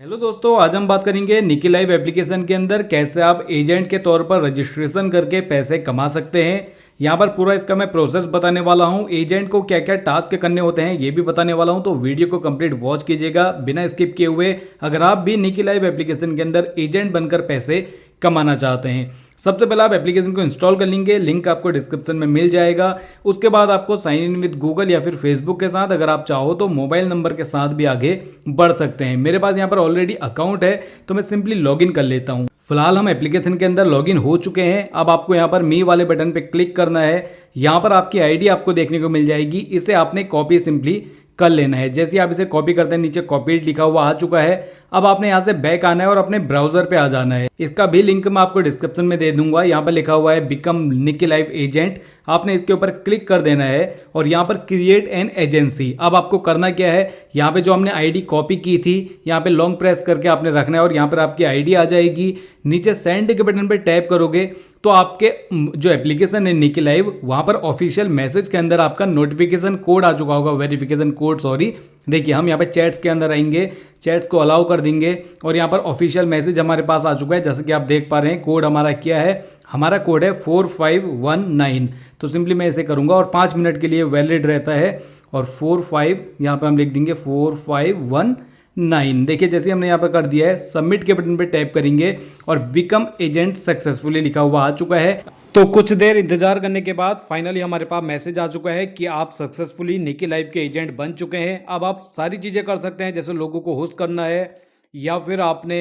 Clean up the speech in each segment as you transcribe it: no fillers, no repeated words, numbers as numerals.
Hello दोस्तों, आज हम बात करेंगे निकी लाइव एप्लीकेशन के अंदर कैसे आप एजेंट के तौर पर रजिस्ट्रेशन करके पैसे कमा सकते हैं। यहाँ पर पूरा इसका मैं प्रोसेस बताने वाला हूँ। एजेंट को क्या क्या टास्क करने होते हैं ये भी बताने वाला हूँ, तो वीडियो को कंप्लीट वॉच कीजिएगा बिना स्किप किए हुए। अगर आप भी निकी लाइव एप्लीकेशन के अंदर एजेंट बनकर पैसे कमाना चाहते हैं, सबसे पहले आप एप्लीकेशन को इंस्टॉल कर लेंगे। लिंक आपको डिस्क्रिप्शन में मिल जाएगा। उसके बाद आपको साइन इन विद गूगल या फिर फेसबुक के साथ, अगर आप चाहो तो मोबाइल नंबर के साथ भी आगे बढ़ सकते हैं। मेरे पास यहाँ पर ऑलरेडी अकाउंट है तो मैं सिंपली लॉगिन कर लेता हूँ। फिलहाल हम एप्लीकेशन के अंदर लॉगिन हो चुके हैं। अब आपको यहाँ पर मी वाले बटन पे क्लिक करना है। यहाँ पर आपकी आईडी आपको देखने को मिल जाएगी। इसे आपने कॉपी सिंपली कर लेना है। जैसे आप इसे कॉपी करते हैं, नीचे कॉपीड लिखा हुआ आ चुका है। अब आपने यहाँ से बैक आना है और अपने ब्राउजर पे आ जाना है। इसका भी लिंक मैं आपको डिस्क्रिप्शन में दे दूंगा। यहाँ पर लिखा हुआ है बिकम निकी लाइव एजेंट। आपने इसके ऊपर क्लिक कर देना है और यहाँ पर क्रिएट एन एजेंसी। अब आपको करना क्या है, यहाँ पे जो हमने आईडी कॉपी की थी यहाँ पे लॉन्ग प्रेस करके आपने रखना है और यहाँ पर आपकी आईडी आ जाएगी। नीचे सेंड के बटन पे टैप करोगे तो आपके जो एप्लीकेशन है निकी लाइव, वहाँ पर ऑफिशियल मैसेज के अंदर आपका नोटिफिकेशन कोड आ चुका होगा, वेरिफिकेशन कोड सॉरी। देखिए हम यहाँ पे चैट्स के अंदर आएंगे, चैट्स को अलाउ कर देंगे और यहाँ पर ऑफिशियल मैसेज हमारे पास आ चुका है। जैसे कि आप देख पा रहे हैं कोड हमारा क्या है, हमारा कोड है 4519। तो सिंपली मैं इसे करूँगा और 5 मिनट के लिए वैलिड रहता है। और 45 यहाँ पर हम लिख देंगे 4519। देखिए जैसे हमने यहाँ पर कर दिया है, सबमिट के बटन पर टैप करेंगे और बिकम एजेंट सक्सेसफुली लिखा हुआ आ चुका है। तो कुछ देर इंतजार करने के बाद फाइनली हमारे पास मैसेज आ चुका है कि आप सक्सेसफुली निकी लाइव के एजेंट बन चुके हैं। अब आप सारी चीज़ें कर सकते हैं, जैसे लोगों को होस्ट करना है या फिर आपने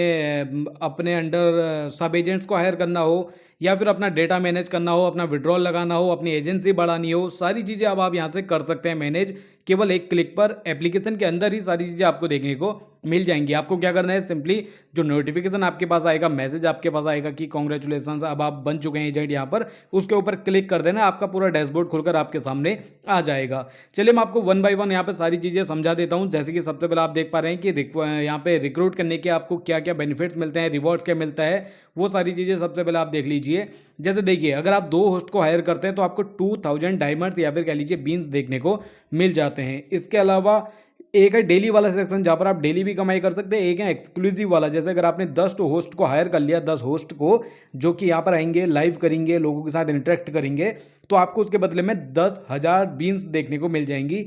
अपने अंडर सब एजेंट्स को हायर करना हो या फिर अपना डेटा मैनेज करना हो, अपना विड्रॉल लगाना हो, अपनी एजेंसी बढ़ानी हो, सारी चीज़ें अब आप यहाँ से कर सकते हैं मैनेज। केवल एक क्लिक पर एप्लीकेशन के अंदर ही सारी चीज़ें आपको देखने को मिल जाएंगी। आपको क्या करना है, सिंपली जो नोटिफिकेशन आपके पास आएगा, मैसेज आपके पास आएगा कि कॉन्ग्रेचुलेसन अब आप बन चुके हैं एजेंट, यहाँ पर उसके ऊपर क्लिक कर देना। आपका पूरा डैशबोर्ड खुलकर आपके सामने आ जाएगा। चलिए मैं आपको वन बाय वन यहाँ पर सारी चीज़ें समझा देता हूँ। जैसे कि सबसे पहले आप देख पा रहे हैं कि यहाँ पे रिक्रूट करने के आपको क्या क्या बेनिफिट्स मिलते हैं, रिवॉर्ड्स क्या मिलता है, वो सारी चीज़ें सबसे पहले आप देख लीजिए। जैसे देखिए अगर आप 2 होस्ट को हायर करते हैं तो आपको 2000 डायमंड या फिर कह लीजिए बीन्स देखने को मिल जाते हैं। इसके अलावा एक है डेली वाला सेक्शन, जहाँ पर आप डेली भी कमाई कर सकते हैं। एक है एक्सक्लूसिव वाला, जैसे अगर आपने 10 होस्ट को हायर कर लिया, 10 होस्ट को जो कि यहाँ पर आएंगे, लाइव करेंगे, लोगों के साथ इंटरेक्ट करेंगे, तो आपको उसके बदले में 10,000 बीन्स देखने को मिल जाएंगी।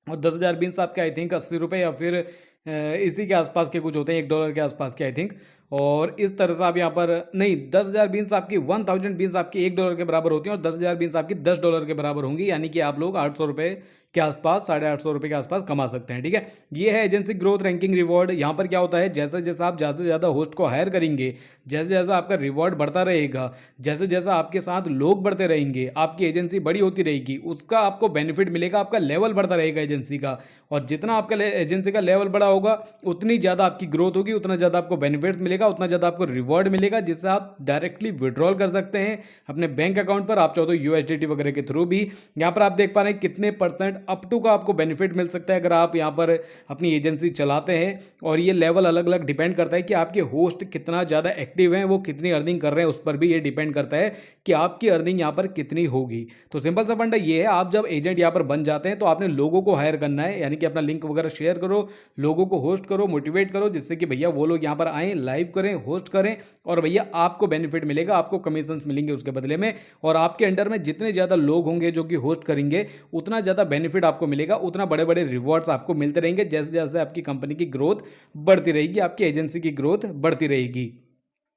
और 10,000 बीन्स आपके आई थिंक 80 रुपये या फिर इसी के आसपास के कुछ होते हैं, $1 के आसपास के आई थिंक। और इस तरह से आप यहाँ पर नहीं, 10,000 बीन्स आपकी 1000 बीन्स आपकी $1 के बराबर होती हैं और 10,000 बीन्स आपकी $10 के बराबर होंगी। यानी कि आप लोग 800 रुपये के आसपास, 850 रुपये के आसपास कमा सकते हैं। ठीक है, ये है एजेंसी ग्रोथ रैंकिंग रिवॉर्ड। यहाँ पर क्या होता है, जैसे जैसे आप ज़्यादा से ज़्यादा होस्ट को हायर करेंगे, जैसे जैसा आपका रिवॉर्ड बढ़ता रहेगा, जैसे जैसा आपके साथ लोग बढ़ते रहेंगे, आपकी एजेंसी बड़ी होती रहेगी, उसका आपको बेनिफिट मिलेगा, आपका लेवल बढ़ता रहेगा एजेंसी का। और जितना आपका एजेंसी का लेवल बड़ा होगा उतनी ज़्यादा आपकी ग्रोथ होगी, उतना ज़्यादा आपको बेनिफिट्स मिलेगा, उतना ज़्यादा आपको रिवॉर्ड मिलेगा, जिससे आप डायरेक्टली विड्रॉल कर सकते हैं अपने बैंक अकाउंट पर। आप चाहो तो यूएसडीटी वगैरह के थ्रू भी। यहाँ पर आप देख पा रहे हैं कितने % अप टू का आपको बेनिफिट मिल सकता है अगर आप यहाँ पर अपनी एजेंसी चलाते हैं। और ये लेवल अलग अलग डिपेंड करता है कि आपके होस्ट कितना ज़्यादा एक्टिव हैं, वो कितनी अर्निंग कर रहे हैं, उस पर भी ये डिपेंड करता है कि आपकी अर्निंग यहाँ पर कितनी होगी। तो सिंपल सा फंडा ये है, आप जब एजेंट यहाँ पर बन जाते हैं तो आपने लोगों को हायर करना है, यानी कि अपना लिंक वगैरह शेयर करो, लोगों को होस्ट करो, मोटिवेट करो, जिससे कि भैया वो लोग यहाँ पर आएँ, लाइव करें, होस्ट करें और भैया आपको बेनिफिट मिलेगा, आपको कमीशंस मिलेंगे उसके बदले में। और आपके अंडर में जितने ज़्यादा लोग होंगे जो कि होस्ट करेंगे, उतना ज़्यादा बेनिफिट आपको मिलेगा, उतना बड़े बड़े रिवॉर्ड्स आपको मिलते रहेंगे। जैसे जैसे आपकी कंपनी की ग्रोथ बढ़ती रहेगी, आपकी एजेंसी की ग्रोथ बढ़ती रहेगी।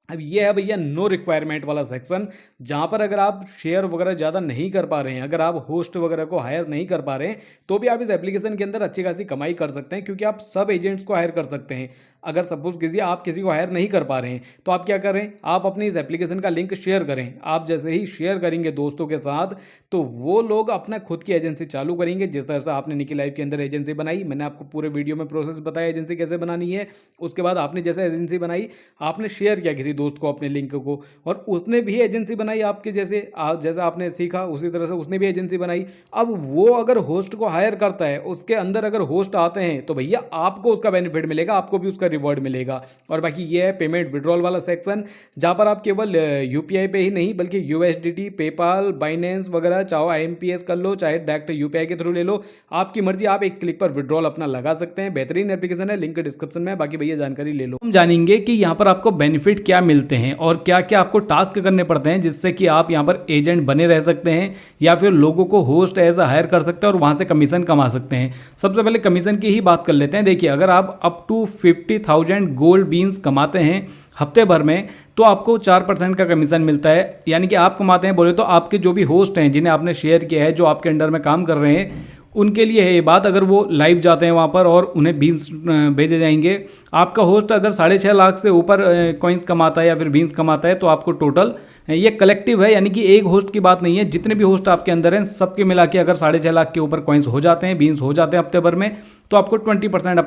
अब ये है भैया नो रिक्वायरमेंट वाला सेक्शन, जहाँ पर अगर आप शेयर वगैरह ज़्यादा नहीं कर पा रहे हैं, अगर आप होस्ट वगैरह को हायर नहीं कर पा रहे हैं, तो भी आप इस एप्लीकेशन के अंदर अच्छी खासी कमाई कर सकते हैं, क्योंकि आप सब एजेंट्स को हायर कर सकते हैं। अगर सपोज कीजिए आप किसी को हायर नहीं कर पा रहे हैं, तो आप क्या करें, आप अपनी इस एप्लीकेशन का लिंक शेयर करें। आप जैसे ही शेयर करेंगे दोस्तों के साथ, तो वो लोग अपना खुद की एजेंसी चालू करेंगे। जिस तरह से आपने निकी लाइव के अंदर एजेंसी बनाई, मैंने आपको पूरे वीडियो में प्रोसेस बताया एजेंसी कैसे बनानी है। उसके बाद आपने जैसे एजेंसी बनाई, आपने शेयर किया किसी दोस्त को, अपने लिंक को, और उसने भी एजेंसी बनाई आपके जैसे, जैसा आपने सीखा उसी तरह से उसने भी एजेंसी बनाई। अब वो अगर होस्ट को हायर करता है, उसके अंदर अगर होस्ट आते हैं, तो भैया आपको उसका बेनिफिट मिलेगा, आपको भी उसका रिवॉर्ड मिलेगा। और बाकी ये है पेमेंट विड्रॉल वाला सेक्शन, जहाँ पर आप केवल यूपीआई पे ही नहीं बल्कि यूएसडीटी, पेपाल, बाइनेंस वगैरह, चाहो आईएमपीएस कर लो, चाहे डायरेक्ट यूपीआई के थ्रू ले लो, आपकी मर्जी, आप एक क्लिक पर विड्रॉल अपना लगा सकते हैं। बेहतरीन एप्लीकेशन है, लिंक डिस्क्रिप्शन में है। बाकी भैया जानकारी ले लो। हम जानेंगे कि यहाँ पर आपको बेनिफिट क्या मिलते हैं और क्या क्या आपको टास्क करने पड़ते हैं जिससे कि आप यहाँ पर एजेंट बने रह सकते हैं या फिर लोगों को होस्ट एज अ हायर कर सकते हैं और वहाँ से कमीशन कमा सकते हैं। सबसे पहले कमीशन की ही बात कर लेते हैं। देखिए, अगर आप अप टू 50,000 गोल्ड बीन्स कमाते हैं हफ्ते भर में, तो आपको 4% का कमीशन मिलता है। यानी कि आप कमाते हैं बोले तो आपके जो भी होस्ट हैं जिन्हें आपने शेयर किया है, जो आपके अंडर में काम कर रहे हैं, उनके लिए है ये बात। अगर वो लाइव जाते हैं वहाँ पर और उन्हें बीन्स भेजे जाएंगे, आपका होस्ट अगर 6.5 लाख से ऊपर कॉइन्स कमाता है या फिर बीन्स कमाता है, तो आपको टोटल, ये कलेक्टिव है, यानी कि एक होस्ट की बात नहीं है, जितने भी होस्ट आपके अंदर हैं सबके मिला के अगर 6.5 लाख के ऊपर कॉइन्स हो जाते हैं, बीन्स हो जाते हैं हफ्ते भर में, तो आपको 20%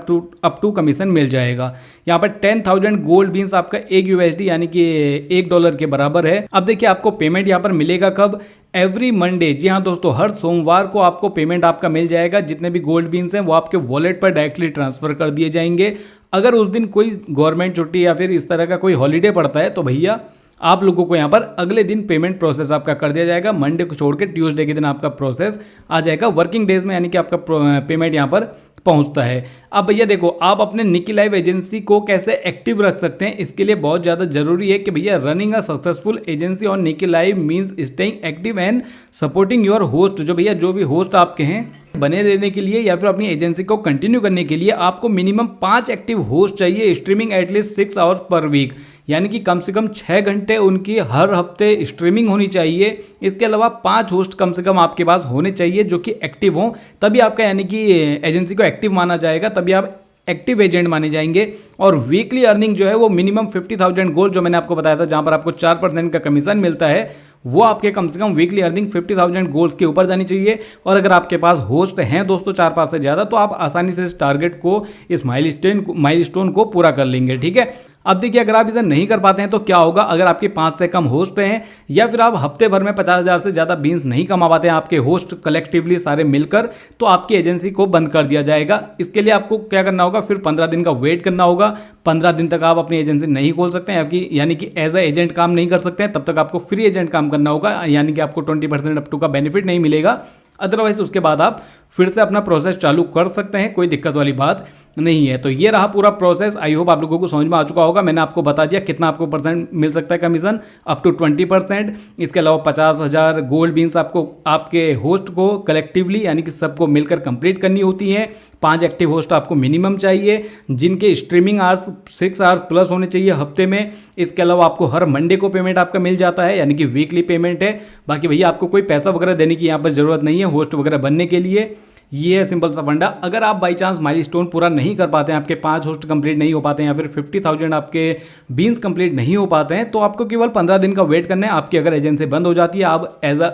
अप टू कमीशन मिल जाएगा। यहाँ पर 10,000 गोल्ड बीन्स आपका एक यूएसडी यानी कि $1 के बराबर है। अब देखिए, आपको पेमेंट यहाँ पर मिलेगा कब? Every Monday. जी हाँ दोस्तों, हर सोमवार को आपको पेमेंट आपका मिल जाएगा। जितने भी गोल्ड बीन्स हैं वो आपके वॉलेट पर डायरेक्टली ट्रांसफर कर दिए जाएंगे। अगर उस दिन कोई गवर्नमेंट छुट्टी या फिर इस तरह का कोई हॉलीडे पड़ता है, तो भैया आप लोगों को यहाँ पर अगले दिन पेमेंट प्रोसेस आपका कर दिया जाएगा। मंडे को छोड़ के ट्यूसडे के दिन आपका प्रोसेस आ जाएगा वर्किंग डेज में, यानी कि आपका पेमेंट यहाँ पर पहुंचता है। अब भैया देखो, आप अपने निकी लाइव एजेंसी को कैसे एक्टिव रख सकते हैं, इसके लिए बहुत ज़्यादा जरूरी है कि भैया running a successful agency on Niki live means staying active and supporting your host. जो भी होस्ट आपके हैं, बने रहने के लिए या फिर अपनी एजेंसी को कंटिन्यू करने के लिए आपको मिनिमम 5 एक्टिव होस्ट चाहिए, streaming at least 6 hours per week, यानी कि कम से कम 6 घंटे उनकी हर हफ्ते स्ट्रीमिंग होनी चाहिए। इसके अलावा 5 होस्ट कम से कम आपके पास होने चाहिए जो कि एक्टिव हों, तभी आपका यानी कि एजेंसी को एक्टिव माना जाएगा, तभी आप एक्टिव एजेंट माने जाएंगे। और वीकली अर्निंग जो है वो मिनिमम 50,000 गोल्ड, जो मैंने आपको बताया था, जहां पर आपको 4% का कमीशन मिलता है, वो आपके कम से कम वीकली अर्निंग 50,000 गोल्ड्स के ऊपर जानी चाहिए। और अगर आपके पास होस्ट हैं दोस्तों 4-5 से ज़्यादा, तो आप आसानी से इस टारगेट को, इस माइलस्टोन को पूरा कर लेंगे। ठीक है, अब देखिए, अगर आप इसे नहीं कर पाते हैं तो क्या होगा? अगर आपके 5 से कम होस्ट हैं या फिर आप हफ्ते भर में 50,000 से ज़्यादा बीन्स नहीं कमा पाते हैं आपके होस्ट कलेक्टिवली सारे मिलकर, तो आपकी एजेंसी को बंद कर दिया जाएगा। इसके लिए आपको क्या करना होगा? फिर 15 दिन का वेट करना होगा। 15 दिन तक आप अपनी एजेंसी नहीं खोल सकते हैं, आपकी यानी कि एज ए एजेंट काम नहीं कर सकते हैं, तब तक आपको फ्री एजेंट काम करना होगा, यानी कि आपको 20% अप टू का बेनिफिट नहीं मिलेगा। अदरवाइज उसके बाद आप फिर से अपना प्रोसेस चालू कर सकते हैं, कोई दिक्कत वाली बात नहीं है। तो ये रहा पूरा प्रोसेस। आई होप आप लोगों को समझ में आ चुका होगा। मैंने आपको बता दिया कितना आपको परसेंट मिल सकता है कमीशन, अप टू 20%। इसके अलावा 50,000 गोल्ड बीन्स आपको आपके होस्ट को कलेक्टिवली यानी कि सबको मिलकर कंप्लीट करनी होती है। 5 एक्टिव होस्ट आपको मिनिमम चाहिए, जिनके स्ट्रीमिंग आवर्स 6 आवर्स प्लस होने चाहिए हफ्ते में। इसके अलावा आपको हर मंडे को पेमेंट आपका मिल जाता है, यानी कि वीकली पेमेंट है। बाकी भैया आपको कोई पैसा वगैरह देने की यहाँ पर जरूरत नहीं है होस्ट वगैरह बनने के लिए। ये है सिंपल सा फंडा। अगर आप बाई चांस माइलस्टोन पूरा नहीं कर पाते हैं, आपके 5 होस्ट कंप्लीट नहीं हो पाते हैं या फिर 50,000 आपके बीन्स कंप्लीट नहीं हो पाते हैं, तो आपको केवल 15 दिन का वेट करना है। आपकी अगर एजेंसी बंद हो जाती है, आप एज अ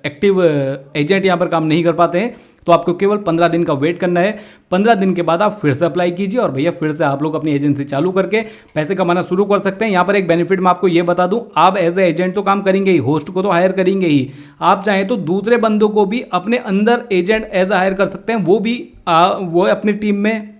एक्टिव एजेंट यहाँ पर काम नहीं कर पाते हैं, तो आपको केवल 15 दिन का वेट करना है। 15 दिन के बाद आप फिर से अप्लाई कीजिए और भैया फिर से आप लोग अपनी एजेंसी चालू करके पैसे कमाना शुरू कर सकते हैं। यहाँ पर एक बेनिफिट मैं आपको ये बता दूं, आप एज ए एजेंट तो काम करेंगे ही, होस्ट को तो हायर करेंगे ही, आप चाहें तो दूसरे बंदों को भी अपने अंदर एजेंट एज हायर कर सकते हैं। वो अपनी टीम में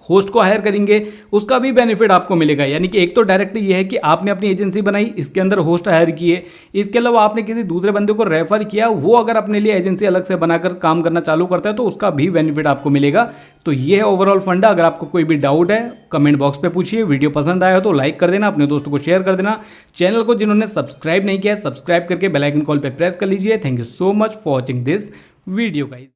होस्ट को हायर करेंगे, उसका भी बेनिफिट आपको मिलेगा। यानी कि एक तो डायरेक्ट ये है कि आपने अपनी एजेंसी बनाई, इसके अंदर होस्ट हायर किए, इसके अलावा आपने किसी दूसरे बंदे को रेफर किया, वो अगर अपने लिए एजेंसी अलग से बनाकर काम करना चालू करता है तो उसका भी बेनिफिट आपको मिलेगा। तो ये है ओवरऑल फंडा। अगर आपको कोई भी डाउट है कमेंट बॉक्स पे पूछिए। वीडियो पसंद आया हो तो लाइक कर देना, अपने दोस्तों को शेयर कर देना। चैनल को जिन्होंने सब्सक्राइब नहीं किया है, सब्सक्राइब करके बेल आइकन कॉल पे प्रेस कर लीजिए। Thank you so much for watching this video guys.